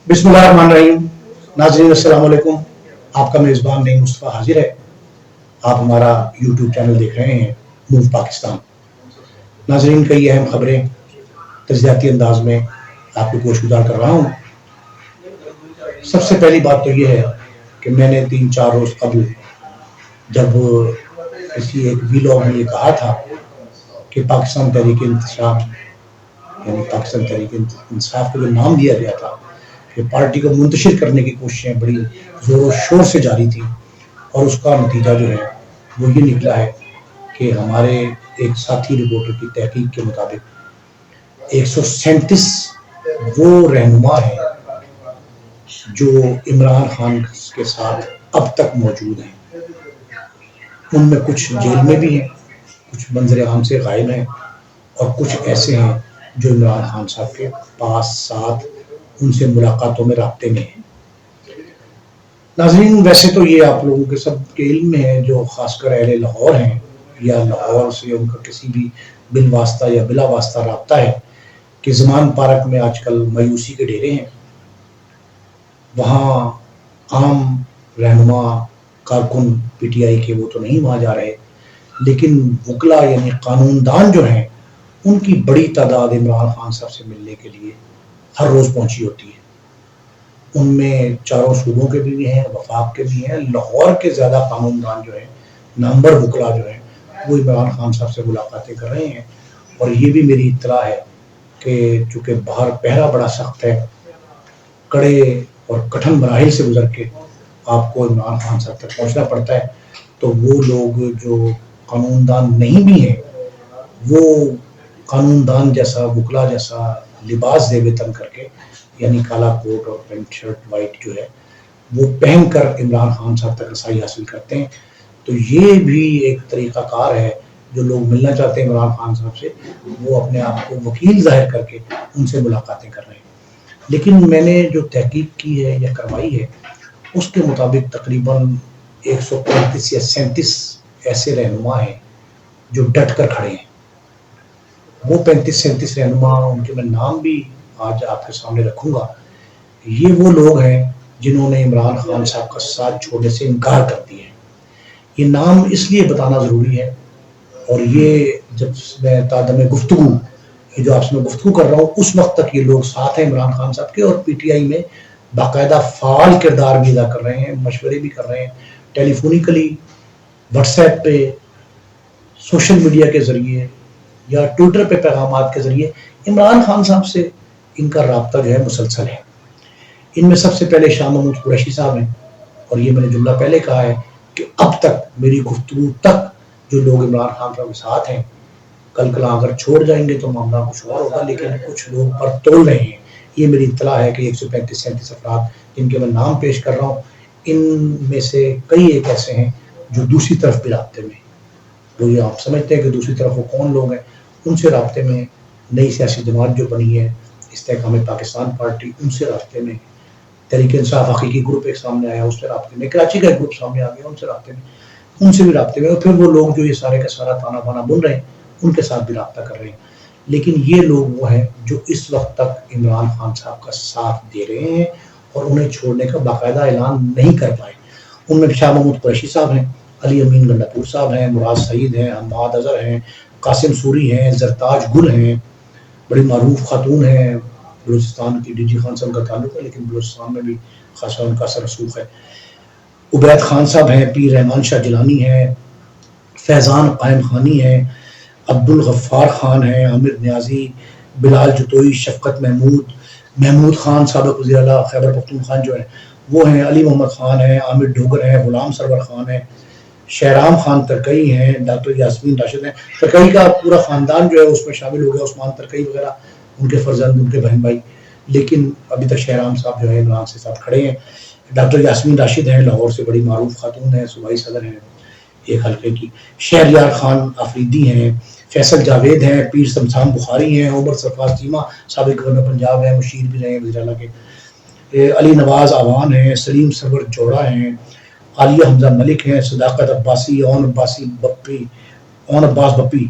بسم اللہ الرحمن الرحیم. ناظرین السلام علیکم. آپ کا میزبان نعیم مصطفیٰ حاضر ہے. آپ ہمارا یوٹیوب چینل دیکھ رہے ہیں موو پاکستان. ناظرین کئی اہم خبریں تجزیاتی انداز میں آپ کو گوش گزار کر رہا ہوں. سب سے پہلی بات تو یہ ہے کہ میں نے 3-4 روز قبل جب کسی ایک ویلاگ میں یہ کہا تھا کہ پاکستان تحریک انصاف یعنی پاکستان تحریک انصاف کو جو نام دیا گیا تھا کہ پارٹی کو منتشر کرنے کی کوششیں بڑی زور و شور سے جاری تھیں، اور اس کا نتیجہ جو ہے وہ یہ نکلا ہے کہ ہمارے ایک ساتھی رپورٹر کی تحقیق کے مطابق 137 وہ رہنما ہیں جو عمران خان کے ساتھ اب تک موجود ہیں. ان میں کچھ جیل میں بھی ہیں، کچھ منظر عام سے غائب ہیں، اور کچھ ایسے ہیں جو عمران خان صاحب کے پاس ساتھ ان سے ملاقاتوں میں رابطے میں ہیں. ناظرین ویسے تو یہ آپ لوگوں کے سب کے علم میں ہے، جو خاص کر اہل لاہور ہیں یا لاہور سے ان کا کسی بھی بال واسطہ یا بلا واسطہ رابطہ ہے، کہ زمان پارک میں آج کل مایوسی کے ڈیرے ہیں. وہاں عام رہنما کارکن پی ٹی آئی کے وہ تو نہیں وہاں جا رہے، لیکن وکلا یعنی قانون دان جو ہیں ان کی بڑی تعداد عمران خان صاحب سے ملنے کے لیے ہر روز پہنچی ہوتی ہے. ان میں چاروں صوبوں کے بھی ہیں، وفاق کے بھی ہیں. لاہور کے زیادہ قانون دان جو ہیں، نامور وکلا جو ہیں، وہ عمران خان صاحب سے ملاقاتیں کر رہے ہیں. اور یہ بھی میری اطلاع ہے کہ چونکہ باہر پہرا بڑا سخت ہے، کڑے اور کٹھن مراحل سے گزر کے آپ کو عمران خان صاحب تک پہنچنا پڑتا ہے. تو وہ لوگ جو قانون دان نہیں بھی ہیں، وہ قانون دان جیسا وکلا جیسا لباس زیب تن کر کے، یعنی کالا کوٹ اور پینٹ شرٹ وائٹ جو ہے وہ پہن کر عمران خان صاحب تک رسائی حاصل کرتے ہیں. تو یہ بھی ایک طریقہ کار ہے. جو لوگ ملنا چاہتے ہیں عمران خان صاحب سے، وہ اپنے آپ کو وکیل ظاہر کر کے ان سے ملاقاتیں کر رہے ہیں. لیکن میں نے جو تحقیق کی ہے یا کروائی ہے، اس کے مطابق تقریباً 135 یا 37 ایسے رہنما ہیں جو ڈٹ کر کھڑے ہیں. وہ 35-37 رہنما، ان کے میں نام بھی آج آپ کے سامنے رکھوں گا. یہ وہ لوگ ہیں جنہوں نے عمران خان صاحب کا ساتھ چھوڑنے سے انکار کر دیا ہے. یہ نام اس لیے بتانا ضروری ہے، اور یہ جب میں تادم گفتگو، یہ جو آپ سے میں گفتگو کر رہا ہوں، اس وقت تک یہ لوگ ساتھ ہیں عمران خان صاحب کے، اور پی ٹی آئی میں باقاعدہ فعال کردار بھی ادا کر رہے ہیں، مشورے بھی کر رہے ہیں، ٹیلی فونیکلی، واٹس ایپ پہ، سوشل میڈیا کے ذریعے یا ٹویٹر پہ پیغامات کے ذریعے عمران خان صاحب سے ان کا رابطہ جو ہے مسلسل ہے. ان میں سب سے پہلے شاہ محمود قریشی صاحب ہیں، اور یہ میں نے جملہ پہلے کہا ہے کہ اب تک میری گفتگو تک جو لوگ عمران خان صاحب کے ساتھ ہیں، کل کل اگر چھوڑ جائیں گے تو معاملہ کچھ اور ہوگا، لیکن کچھ لوگ پر تول رہے ہیں. یہ میری اطلاع ہے کہ 135-37 افراد جن کے میں نام پیش کر رہا ہوں، ان میں سے کئی ایک ایسے ہیں جو دوسری طرف بھی رابطے میں، وہ یہ آپ سمجھتے ہیں کہ دوسری طرف وہ کون لوگ ہیں، ان سے رابطے میں. نئی سیاسی جماعت جو بنی ہے استحکام پاکستان پارٹی، ان سے رابطے میں. تحریک انصاف حقیقی گروپ ایک سامنے آیا، اس سے رابطے میں. کراچی کا ایک گروپ سامنے آ گیا، ان سے رابطے میں. ان سے بھی رابطے میں. اور پھر وہ لوگ جو یہ سارے کا سارا تانا بانا بن رہے ہیں، ان کے ساتھ بھی رابطہ کر رہے ہیں. لیکن یہ لوگ وہ ہیں جو اس وقت تک عمران خان صاحب کا ساتھ دے رہے ہیں اور انہیں چھوڑنے کا باقاعدہ اعلان نہیں کر پائے. ان میں شاہ محمود قریشی صاحب ہیں، علی امین گنڈاپور صاحب ہیں، مراد سعید ہیں، حماد اظہر ہیں، قاسم سوری ہیں، زرتاج گل ہیں، بڑی معروف خاتون ہیں. بلوچستان کی ڈی جی خان صاحب کا تعلق ہے، لیکن بلوچستان میں بھی خاصا ان کا اثر رسوخ ہے. عبید خان صاحب ہیں، پیر رحمان شاہ جیلانی ہیں، فیضان قائم خانی ہیں، عبدالغفار خان ہیں، عامر نیازی، بلال جتوئی، شفقت محمود خان سابق وزیر اعلیٰ خیبر پختونخوا جو ہیں وہ ہیں، علی محمد خان ہیں، عامر ڈوگر ہیں، غلام سرور خان ہیں، شہرام خان ترکئی ہیں، ڈاکٹر یاسمین راشد ہیں. ترکئی کا پورا خاندان جو ہے اس میں شامل ہو گیا، عثمان ترکئی وغیرہ، ان کے فرزند، ان کے بہن بھائی. لیکن ابھی تک شہرام صاحب جو ہے عمران سے ساتھ کھڑے ہیں. ڈاکٹر یاسمین راشد ہیں، لاہور سے بڑی معروف خاتون ہیں، صوبائی صدر ہیں ایک حلقے کی. شہریار خان آفریدی ہیں، فیصل جاوید ہیں، پیر سمسام بخاری ہیں، عمر سرفراز چیمہ سابق گورنر پنجاب ہیں، مشیر بھی رہے ہیں وزیر اعلیٰ کے. علی نواز آوان ہیں، سلیم سرور جوڑا ہیں، عالیہ حمزہ ملک ہیں، صداقت عباسی، اون عباس بپی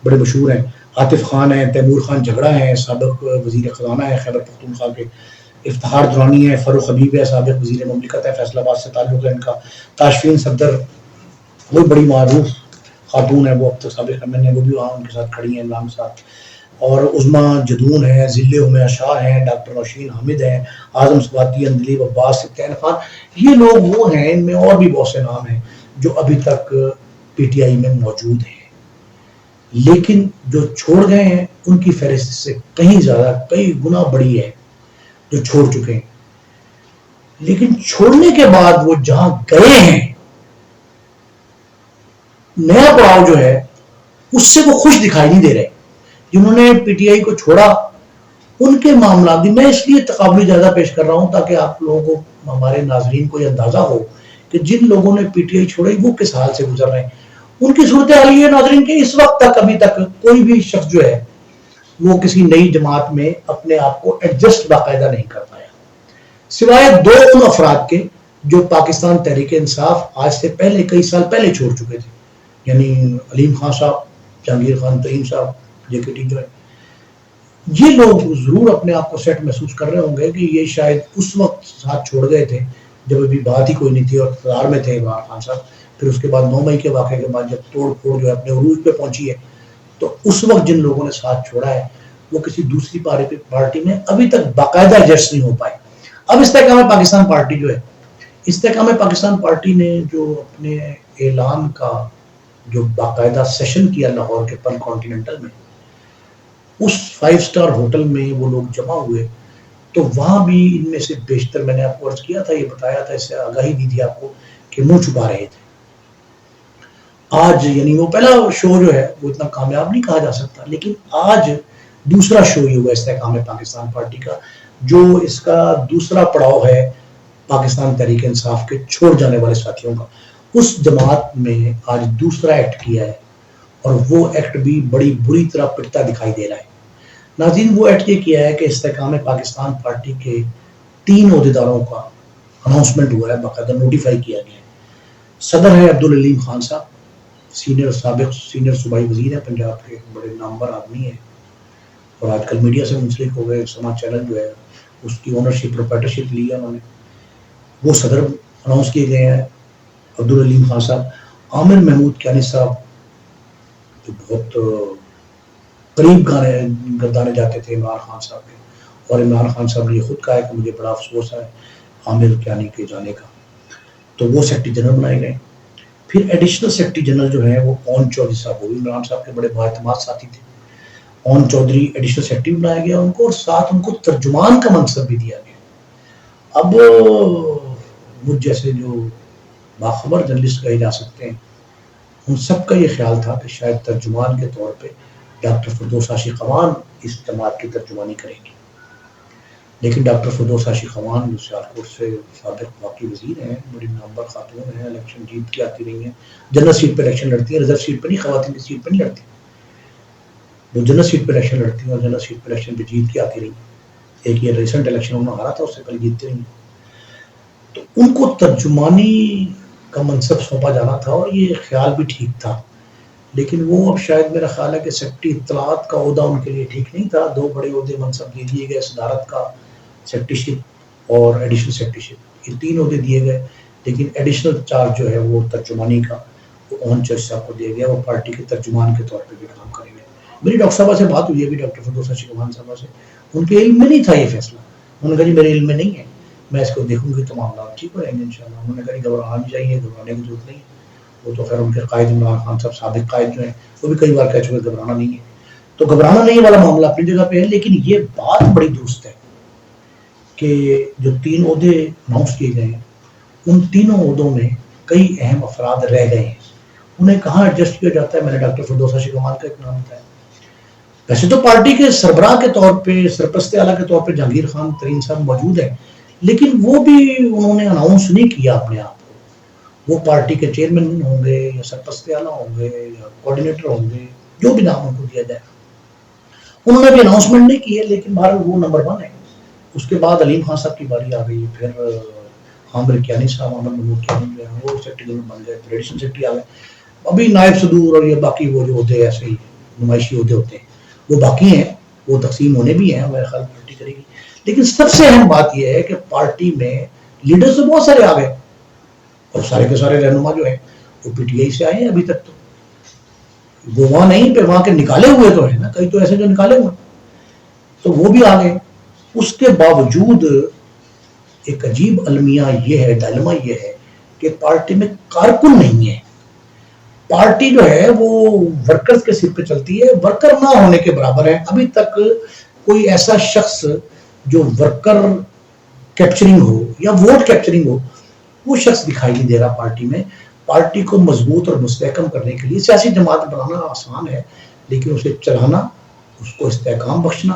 بڑے مشہور ہیں، عاطف خان ہیں، تیمور خان جھگڑا ہیں، سابق وزیر خزانہ ہیں خیبر پختونخوا کے. افتخار درانی ہے، فاروق حبیب ہے سابق وزیر مملکت ہے، فیصل آباد سے تعلق ہے ان کا، تاشفین صدر وہ بڑی معروف خاتون ہے، وہ اب تک سابق ایم این اے، وہ بھی وہاں ان کے ساتھ کھڑی ہیں عمران کے ساتھ، اور عظما جدون ہیں، ذل امیہ شاہ ہیں، ڈاکٹر نوشین حامد ہیں، اعظم سباتی، اندلیب عباس، سفتین خان، یہ لوگ وہ ہیں، ان میں اور بھی بہت سے نام ہیں جو ابھی تک پی ٹی آئی میں موجود ہیں، لیکن جو چھوڑ گئے ہیں ان کی فہرست سے کہیں زیادہ، کئی گنا بڑی ہے جو چھوڑ چکے ہیں، لیکن چھوڑنے کے بعد وہ جہاں گئے ہیں نیا پڑاؤ جو ہے اس سے وہ خوش دکھائی نہیں دے رہے، جنہوں نے پی ٹی آئی کو چھوڑا ان کے معاملات بھی، میں اس لیے تقابلی جائزہ پیش کر رہا ہوں تاکہ آپ لوگوں کو، ہمارے ناظرین کو یہ اندازہ ہو کہ جن لوگوں نے پی ٹی آئی چھوڑی وہ کس حال سے گزر رہے ہیں، ان کی صورتحال یہ ناظرین کہ اس وقت تک ابھی تک کوئی بھی شخص جو ہے وہ کسی نئی جماعت میں اپنے آپ کو ایڈجسٹ باقاعدہ نہیں کر پایا، سوائے دو ان افراد کے جو پاکستان تحریک انصاف آج سے پہلے کئی سال پہلے چھوڑ چکے تھے، یعنی علیم خان صاحب، جہانگیر خان ترین صاحب، جے کے ٹی جو ہے، یہ لوگ ضرور اپنے آپ کو سیٹ محسوس کر رہے ہوں گے کہ یہ شاید اس وقت ساتھ چھوڑ گئے تھے جب ابھی بات ہی کوئی نہیں تھی اور اقتدار میں تھے عمران خان صاحب، پھر اس کے بعد 9 مئی کے واقعے کے بعد جب توڑ پھوڑ جو ہے اپنے عروج پہ پہنچی ہے، تو اس وقت جن لوگوں نے ساتھ چھوڑا ہے وہ کسی دوسری پارٹی میں ابھی تک باقاعدہ ایڈجسٹ نہیں ہو پائے۔ اب استحکام پاکستان پارٹی جو ہے، استحکام پاکستان پارٹی نے جو اپنے اعلان کا جو باقاعدہ سیشن کیا لاہور کے پن کانٹیننٹل میں، اس 5 اسٹار ہوٹل میں وہ لوگ جمع ہوئے، تو وہاں بھی ان میں سے بیشتر، میں نے آپ کو عرض کیا تھا، یہ بتایا تھا، اس سے آگاہی دی تھی آپ کو کہ منہ چھپا رہے تھے۔ آج یعنی وہ پہلا شو جو ہے وہ اتنا کامیاب نہیں کہا جا سکتا، لیکن آج دوسرا شو یہ ہوا استحکام پاکستان پارٹی کا، جو اس کا دوسرا پڑاؤ ہے پاکستان تحریک انصاف کے چھوڑ جانے والے ساتھیوں کا، اس جماعت میں آج دوسرا ایکٹ کیا ہے، اور وہ ایکٹ بھی بڑی بری طرح پٹتا دکھائی دے رہا ہے۔ ناظرین، وہ ایکٹ یہ کیا ہے کہ استحکام پاکستان پارٹی کے 3 عہدیداروں کا اناؤنسمنٹ ہوا ہے، باقاعدہ نوٹیفائی کیا گیا ہے۔ صدر ہے عبدالعلیم خان صاحب، سابق سینئر صوبائی وزیر ہیں پنجاب کے، بڑے نامور آدمی ہیں، اور آج کل میڈیا سے منسلک ہو گئے، سما چینل جو ہے اس کی اونرشپ پروپرائٹرشپ لی ہے انہوں نے، وہ صدر اناؤنس کیے گئے ہیں عبدالعلیم خان صاحب۔ عامر محمود کیانی صاحب جو بہت قریب گردانے جاتے تھے عمران خان صاحب کے، اور عمران خان صاحب نے یہ خود کہا ہے کہ مجھے بڑا افسوس ہے عامر کیانی کے جانے کا، تو وہ سیکرٹری جنرل بنائے گئے۔ پھر ایڈیشنل سیکرٹری جنرل جو ہیں وہ اون چودھری صاحب، وہ بھی عمران صاحب کے بڑے بااعتماد ساتھی تھے، اون چودھری ایڈیشنل سیکرٹری بنایا گیا ان کو، اور ساتھ ان کو ترجمان کا منصب بھی دیا گیا۔ اب مجھ جیسے جو باخبر جرنلسٹ کہے جا سکتے ہیں، ان سب کا یہ خیال تھا کہ شاید ترجمان کے طور پہ ڈاکٹر فردوس ہاشمی خوان اس جماعت کی ترجمانی کریں گے، لیکن ڈاکٹر فردوس ہاشمی خوان جو سیالکوٹ سے سابق واقعی وزیر ہیں، بڑی نامور خاتون ہیں، الیکشن جیت کے آتی رہی ہیں، جنرل سیٹ پہ الیکشن لڑتی ہیں، ریزرو سیٹ پہ نہیں، خواتین کی سیٹ پہ نہیں لڑتی، وہ جنرل سیٹ پہ الیکشن لڑتی ہیں اور جنرل سیٹ پہ الیکشن پہ جیت کے آتی رہی ہیں۔ ایک یہ ریسنٹ الیکشن انہوں نے ہارا تھا، اس سے پہلے جیتتے رہی ہیں، تو ان کو ترجمانی کا منصب سونپا جانا تھا، اور یہ خیال بھی ٹھیک تھا، لیکن وہ اب شاید میرا خیال ہے کہ سیکرٹری اطلاعات کا عہدہ ان کے لیے ٹھیک نہیں تھا، 2 بڑے عہدے منصب دے دیے گئے، صدارت کا، سیکرٹری شپ اور ایڈیشنل سیکرٹری شپ، یہ 3 عہدے دیے گئے، لیکن ایڈیشنل چارج جو ہے وہ ترجمانی کا وہ اون چودھری صاحب کو دیا گیا، وہ پارٹی کے ترجمان کے طور پہ بھی کام کریں گے۔ میری ڈاکٹر صاحبہ سے بات ہوئی ہے، ڈاکٹر فردوس ہاشمی خوان صاحبہ سے، ان کے علم میں نہیں تھا یہ فیصلہ، انہوں نے کہا جی میرے علم میں نہیں ہے، میں اس کو دیکھوں گی تو معاملات ٹھیک ہو جائیں گے انشاءاللہ۔ انہوں نے کہا جی گھبرانا نہیں چاہیے، گھبرانے کی ضرورت نہیں ہے، وہ تو خیر ان کے قائد عمران خان صاحب سابق قائد جو ہیں وہ بھی کئی بار کہہ چکے گھبرانا نہیں ہے، تو گھبرانا نہیں والا معاملہ اپنی جگہ پہ ہے، لیکن یہ بات بڑی درست ہے کہ جو 3 عہدے اناؤنس کیے گئے ہیں ان تینوں عہدوں میں کئی اہم افراد رہ گئے ہیں، انہیں کہاں ایڈجسٹ کیا جاتا ہے۔ میں نے ڈاکٹر فردوس ہاشمی خوان کا ایک نام بتایا، ویسے تو پارٹی کے سربراہ کے طور پہ، سرپرست اعلیٰ کے طور پہ جہانگیر خان ترین صاحب موجود ہیں، لیکن وہ بھی انہوں نے اناؤنس نہیں کیا اپنے آپ کو، وہ پارٹی کے چیئرمین ہوں گے یا سرپرست اعلیٰ ہوں گے یا کوآرڈینیٹر ہوں گے، جو بھی نام ان کو دیا جائے، انہوں نے بھی اناؤنسمنٹ نہیں کی ہے، لیکن بہرحال وہ نمبر 1 ہے۔ اس کے بعد علیم خان صاحب کی باری آ گئی، پھر عامر کیانی صاحب، عامر محمود کیانی جو ہے وہ سیکرٹری جنرل بن گئے، پھر ایڈیشنل سیکرٹری آ گئے، ابھی نائب صدور اور یہ باقی وہ جو عہدے ایسے ہی نمائشی عہدے ہوتے ہیں وہ باقی ہیں، وہ تقسیم ہونے بھی ہیں، میرے خیال پارٹی کرے گی، لیکن سب سے اہم بات یہ ہے کہ پارٹی میں لیڈر تو بہت سارے آ گئے اور سارے کے سارے رہنما جو ہیں وہ پی ٹی آئی سے آئے ہیں ابھی تک. تو وہ وہاں نہیں پہ وہاں کے نکالے ہوئے تو ہیں نا, کئی تو ایسے جو نکالے ہوئے تو وہ بھی آ گئے. اس کے باوجود ایک عجیب المیہ یہ ہے, ڈائلما یہ ہے کہ پارٹی میں کارکن نہیں ہے. پارٹی جو ہے وہ ورکرز کے سر پہ چلتی ہے, ورکر نہ ہونے کے برابر ہے. ابھی تک کوئی ایسا شخص جو ورکر کیپچرنگ ہو یا ووٹ کیپچرنگ ہو وہ شخص دکھائی نہیں دے رہا پارٹی میں. پارٹی کو مضبوط اور مستحکم کرنے کے لیے سیاسی جماعت بنانا آسان ہے, لیکن اسے چلانا, اس کو استحکام بخشنا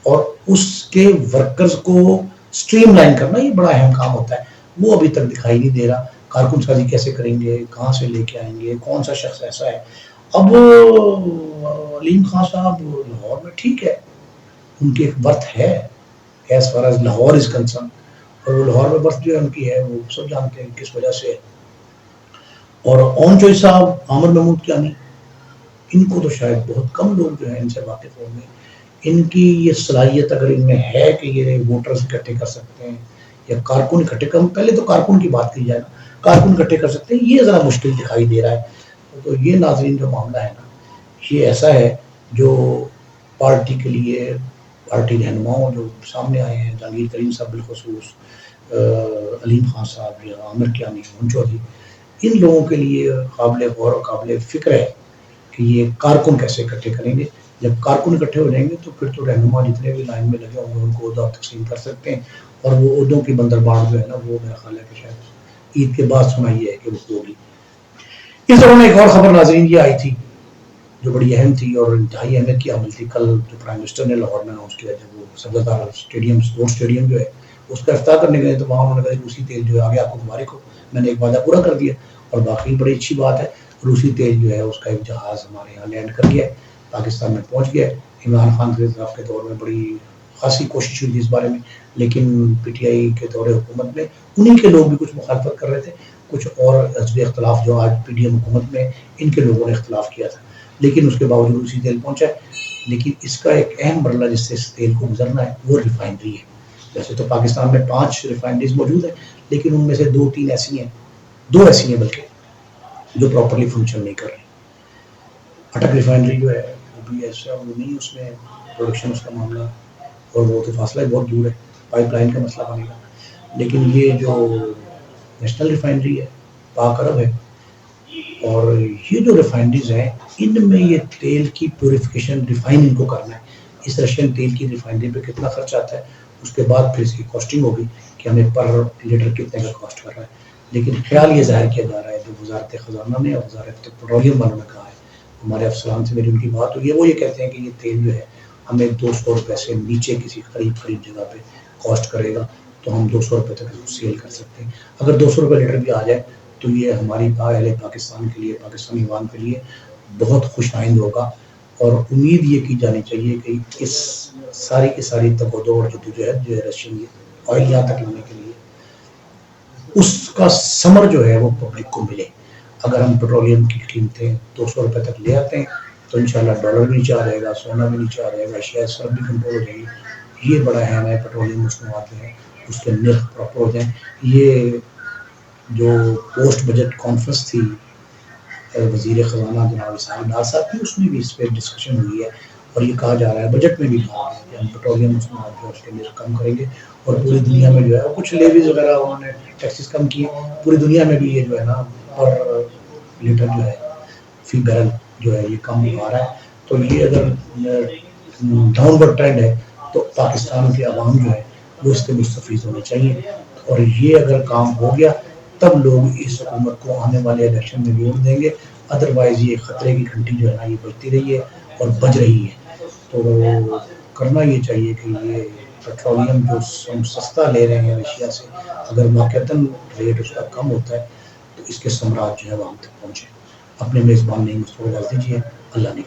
اور اس کے ورکرز کو سٹریم لائن کرنا یہ بڑا اہم کام ہوتا ہے. وہ ابھی تک دکھائی نہیں دے رہا. کارکن سازی کیسے کریں گے, کہاں سے لے کے آئیں گے, کون سا شخص ایسا ہے. اب علیم خان صاحب لاہور میں ٹھیک ہے, ان کی ایک برتھ ہے as far as Lahore is concern, اور وہ لاہور میں برتھ جو ہے ان کی ہے وہ سب جانتے ہیں کس وجہ سے. اور اون چوئی صاحب, عامر محمود کیانی, ان کو تو شاید بہت کم لوگ جو ہیں ان سے واقف ہوں گے. ان کی یہ صلاحیت اگر ان میں ہے کہ یہ ووٹرز اکٹھے کر سکتے ہیں یا کارکن اکٹھے کر, پہلے تو کارکن کی بات کی جائے نا, کارکن اکٹھے کر سکتے ہیں, یہ ذرا مشکل دکھائی دے رہا ہے. تو یہ ناظرین جو معاملہ ہے نا یہ ایسا ہے جو پارٹی کے لیے, پارٹی رہنماؤں جو سامنے آئے ہیں, جہانگیر کریم صاحب بالخصوص, علیم خان صاحب یا عامر کیانی, اون چودھری, ان لوگوں کے لیے قابل غور و قابل فکر ہے کہ یہ کارکن کیسے اکٹھے کریں گے. جب کارکن اکٹھے ہو جائیں گے تو پھر تو رہنما جتنے بھی لائن میں لگے ہوں گے ان کو عہدہ تقسیم کر سکتے ہیں, اور وہ عہدوں کی بندرباڑ جو ہے نا وہ میرا خیال ہے کہ شاید عید کے بعد سنائی ہے کہ وہ ہوگی. اس دوران ایک اور خبر ناظرین یہ آئی تھی جو بڑی اہم تھی اور انتہائی اہمیت کی حامل تھی. کل جو پرائم منسٹر نے لاہور میں اناؤنس کیا جب وہ سبزدار اسٹیڈیم, اسپورٹ اسٹیڈیم جو ہے اس کا افتتاح کرنے گئے تو وہاں انہوں نے کہا روسی تیل جو ہے آگے آپ کو مبارک ہو, میں نے ایک وعدہ پورا کر دیا. اور باقی بڑی اچھی بات ہے, روسی تیل جو ہے اس کا ایک جہاز ہمارے یہاں لینڈ کر گیا ہے, پاکستان میں پہنچ گیا ہے. عمران خان کے کے دور میں بڑی خاصی کوشش ہوئی تھی اس بارے میں, لیکن پی ٹی آئی کے دور حکومت میں انہیں کے لوگ بھی کچھ مخالفت کر رہے تھے, کچھ اور حزب اختلاف جو آج پی ڈی ایم حکومت میں ان کے لوگوں نے اختلاف کیا تھا, لیکن اس کے باوجود روسی تیل پہنچا ہے. لیکن اس کا ایک اہم مرحلہ جس سے اس تیل کو گزرنا ہے وہ ریفائنری ہے. ویسے تو پاکستان میں 5 ریفائنریز موجود ہیں, لیکن ان میں سے 2-3 ایسی ہیں, 2 ایسی ہیں بلکہ جو پراپرلی فنکشن نہیں کر رہی. اٹک ریفائنری جو ہے وہ بھی ایسا وہ نہیں, اس میں پروڈکشن اس کا معاملہ, اور وہ تو فاصلہ بہت دور ہے, پائپ لائن کا مسئلہ بنے گا. لیکن یہ جو نیشنل ریفائنری ہے پاک عرب ہے, اور یہ جو ریفائنریز ہیں ان میں یہ تیل کی پیوریفیکیشن ریفائن ان کو کرنا ہے. اس رشین تیل کی ریفائنری پہ کتنا خرچ آتا ہے, اس کے بعد پھر اس کی کاسٹنگ ہوگی کہ ہمیں پر لیٹر کتنے کا کاسٹ کر رہا ہے. لیکن خیال یہ ظاہر کیا جا رہا ہے جو وزارت خزانہ نے اور وزارت پیٹرولیم والوں نے کہا ہے, ہمارے افسران سے میری ان کی بات ہوئی ہے, وہ یہ کہتے ہیں کہ یہ تیل جو ہے ہمیں 200 روپے سے نیچے کسی قریب جگہ پہ کاسٹ کرے گا, تو ہم 200 روپے تک سیل کر سکتے ہیں. اگر 200 روپے لیٹر بھی آ جائے تو یہ ہماری اہل پاکستان کے لیے, پاکستانی عوام کے لیے بہت خوش آئند ہوگا. اور امید یہ کی جانی چاہیے کہ اس ساری کی ساری تگودو اور جدوجہد جو ہے رشین آئل یہاں تک لانے کے لیے, اس کا ثمر جو ہے وہ پبلک کو ملے. اگر ہم پیٹرولیم کی قیمتیں 200 روپے تک لے آتے ہیں تو انشاءاللہ ڈالر بھی نیچے آ جائے گا, سونا بھی نیچے آ جائے گا, اشیاء سب بھی کنٹرول ہو جائے گی. یہ بڑا اہم ہے, پیٹرولیم مصنوعات جو ہے اس کے نرخ پراپر ہو جائیں. یہ جو پوسٹ بجٹ کانفرنس تھی وزیر خزانہ جناب اسحاق ڈار صاحب کی, اس میں بھی اس پہ ڈسکشن ہوئی ہے, اور یہ کہا جا رہا ہے بجٹ میں بھی کہا ہے کہ ہم پیٹرولیم مصنوعات جو ہے اس کے نرخ کم کریں گے. اور پوری دنیا میں جو ہے کچھ لیویز وغیرہ انہوں نے ٹیکسز کم کیے, پوری دنیا میں بھی یہ جو ہے نا پر لیٹر جو ہے فی بیرل جو ہے یہ کم آ رہا ہے. تو یہ اگر ڈاؤن ورڈ ٹرینڈ ہے تو پاکستان کے عوام جو ہے وہ اس سے مستفید ہونے چاہیے. اور یہ اگر کام ہو گیا تب لوگ اس حکومت کو آنے والے الیکشن میں ووٹ دیں گے, ادروائز یہ خطرے کی گھنٹی جو ہے نا یہ بجتی رہی ہے اور بج رہی ہے. تو کرنا یہ چاہیے کہ یہ پیٹرولیم جو ہم سستا لے رہے ہیں رشیا سے, اگر واقعتاً ریٹ اس کا کم ہوتا ہے تو اس کے ثمرات جو ہے وہ ہم تک پہنچے. اپنے میزبان نہیں مجھ کو اجازت دیجیے, اللہ نے